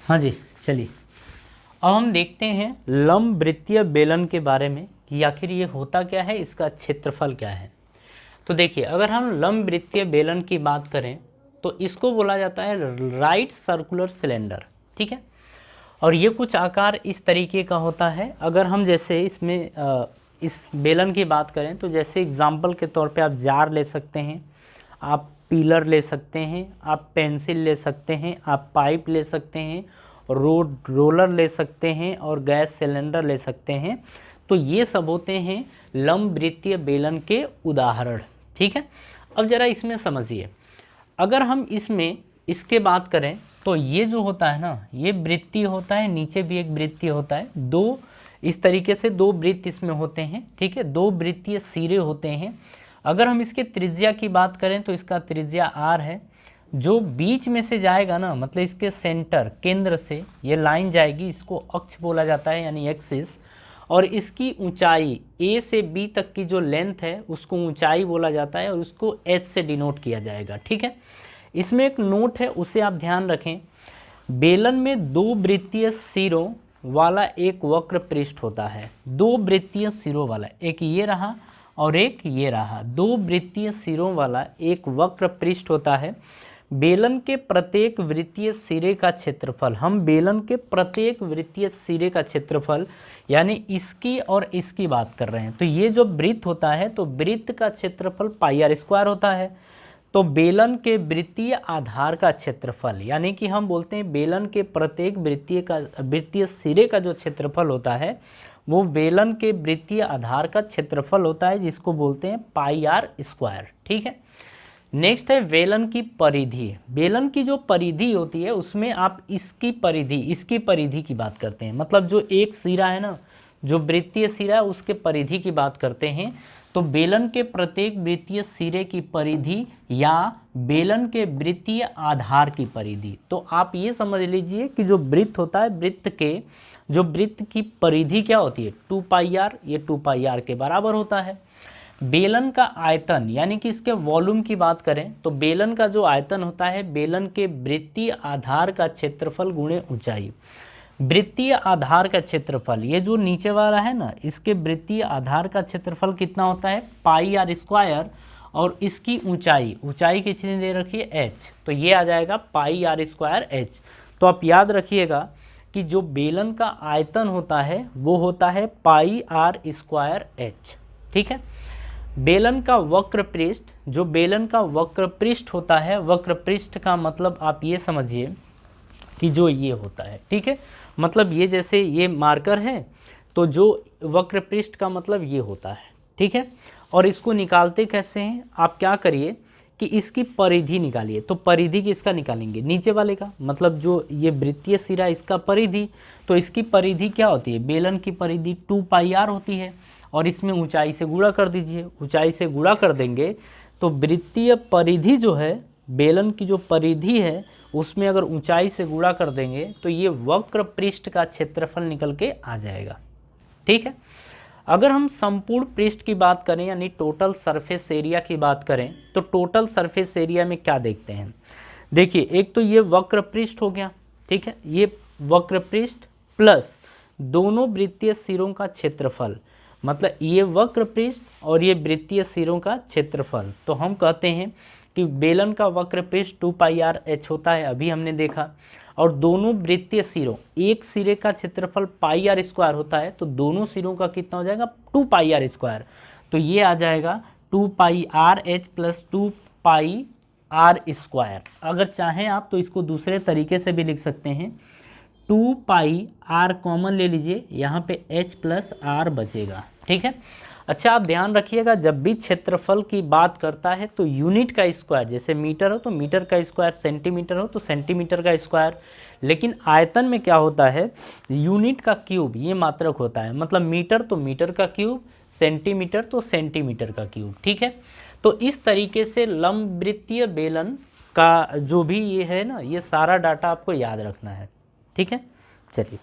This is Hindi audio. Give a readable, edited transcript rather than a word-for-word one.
हाँ जी, चलिए अब हम देखते हैं लंब वृत्तीय बेलन के बारे में कि आखिर ये होता क्या है, इसका क्षेत्रफल क्या है। तो देखिए, अगर हम लंब वृत्तीय बेलन की बात करें तो इसको बोला जाता है राइट सर्कुलर सिलेंडर, ठीक है। और ये कुछ आकार इस तरीके का होता है। अगर हम जैसे इसमें इस बेलन की बात करें तो जैसे एग्जाम्पल के तौर पे आप जार ले सकते हैं, आप पिलर ले सकते हैं, आप पेंसिल ले सकते हैं, आप पाइप ले सकते हैं, रोलर ले सकते हैं और गैस सिलेंडर ले सकते हैं। तो ये सब होते हैं लंब वृत्तीय बेलन के उदाहरण, ठीक है। अब ज़रा इसमें समझिए, अगर हम इसमें इसके बात करें तो ये जो होता है ना, ये वृत्तीय होता है, नीचे भी एक वृत्तीय होता है, दो इस तरीके से दो वृत्त इसमें होते हैं, ठीक है, दो वृत्तीय सिरे होते हैं। अगर हम इसके त्रिज्या की बात करें तो इसका त्रिज्या r है। जो बीच में से जाएगा ना, मतलब इसके सेंटर केंद्र से ये लाइन जाएगी, इसको अक्ष बोला जाता है यानी एक्सिस। और इसकी ऊंचाई a से b तक की जो लेंथ है उसको ऊंचाई बोला जाता है और उसको h से डिनोट किया जाएगा, ठीक है। इसमें एक नोट है, उसे आप ध्यान रखें। बेलन में दो वृत्तीय सिरों वाला एक वक्र पृष्ठ होता है, दो वृत्तीय सिरों वाला, एक ये रहा और एक ये रहा, दो वृत्तीय सिरों वाला एक वक्र पृष्ठ होता है। बेलन के प्रत्येक वृत्तीय सिरे का क्षेत्रफल, हम बेलन के प्रत्येक वृत्तीय सिरे का क्षेत्रफल यानी इसकी और इसकी बात कर रहे हैं। तो ये जो वृत्त होता है तो वृत्त का क्षेत्रफल पाई आर स्क्वायर होता है। तो बेलन के वृत्तीय आधार का क्षेत्रफल यानी कि हम बोलते हैं बेलन के प्रत्येक वृत्तीय सिरे का जो क्षेत्रफल होता है वो बेलन के वृत्तीय आधार का क्षेत्रफल होता है, जिसको बोलते हैं पाई आर स्क्वायर, ठीक है। नेक्स्ट है बेलन की परिधि। बेलन की जो परिधि होती है उसमें आप इसकी परिधि की बात करते हैं, मतलब जो एक सिरा है ना, जो वृत्तीय सिरा है उसके परिधि की बात करते हैं। तो बेलन के प्रत्येक वृत्तीय सिरे की परिधि या बेलन के वृत्तीय आधार की परिधि। तो आप ये समझ लीजिए कि जो वृत्त होता है, वृत्त की परिधि क्या होती है, 2 पाई आर, ये 2 पाई आर के बराबर होता है। बेलन का आयतन यानी कि इसके वॉल्यूम की बात करें तो बेलन का जो आयतन होता है बेलन के वृत्तीय आधार का क्षेत्रफल गुणे ऊंचाई। वृत्तीय आधार का क्षेत्रफल, ये जो नीचे वाला है ना, इसके वृत्तीय आधार का क्षेत्रफल कितना होता है, पाई आर स्क्वायर, और इसकी ऊंचाई की चीज़ दे रखी है h, तो ये आ जाएगा पाई आर स्क्वायर h। तो आप याद रखिएगा कि जो बेलन का आयतन होता है वो होता है पाई आर स्क्वायर h, ठीक है। बेलन का वक्र पृष्ठ, जो बेलन का वक्र पृष्ठ होता है, वक्र पृष्ठ का मतलब आप ये समझिए कि जो ये होता है, ठीक है, मतलब ये जैसे ये मार्कर है तो जो वक्र पृष्ठ का मतलब ये होता है, ठीक है। और इसको निकालते कैसे हैं, आप क्या करिए कि इसकी परिधि निकालिए। तो परिधि किसका निकालेंगे, नीचे वाले का, मतलब जो ये वृत्तीय सिरा इसका परिधि। तो इसकी परिधि क्या होती है, बेलन की परिधि 2 पाई आर होती है और इसमें ऊंचाई से गुणा कर दीजिए। ऊंचाई से गुणा कर देंगे तो वृत्तीय परिधि जो है, बेलन की जो परिधि है उसमें अगर ऊंचाई से गुणा कर देंगे तो ये वक्र पृष्ठ का क्षेत्रफल निकल के आ जाएगा, ठीक है। अगर हम संपूर्ण पृष्ठ की बात करें यानी टोटल सरफेस एरिया की बात करें तो टोटल सरफेस एरिया में क्या देखते हैं, देखिए एक तो ये वक्र पृष्ठ हो गया, ठीक है, ये वक्र पृष्ठ प्लस दोनों वृत्तीय सिरों का क्षेत्रफल, मतलब ये वक्र पृष्ठ और ये वृत्तीय सिरों का क्षेत्रफल। तो हम कहते हैं कि बेलन का वक्र पृष्ठ 2 पाई आर h होता है, अभी हमने देखा, और दोनों वृत्तीय सिरों, एक सिरे का क्षेत्रफल पाई आर स्क्वायर होता है तो दोनों सिरों का कितना हो जाएगा, 2 पाई आर स्क्वायर। तो ये आ जाएगा 2 pi r h plus 2 pi r square. अगर चाहें आप तो इसको दूसरे तरीके से भी लिख सकते हैं, 2 पाई आर कॉमन ले लीजिए, यहाँ पे h प्लस आर बचेगा, ठीक है। अच्छा आप ध्यान रखिएगा, जब भी क्षेत्रफल की बात करता है तो यूनिट का स्क्वायर, जैसे मीटर हो तो मीटर का स्क्वायर, सेंटीमीटर हो तो सेंटीमीटर का स्क्वायर, लेकिन आयतन में क्या होता है, यूनिट का क्यूब, ये मात्रक होता है, मतलब मीटर तो मीटर का क्यूब, सेंटीमीटर तो सेंटीमीटर का क्यूब, ठीक है। तो इस तरीके से लंबवृत्तीय बेलन का जो भी ये है ना, ये सारा डाटा आपको याद रखना है, ठीक है। चलिए।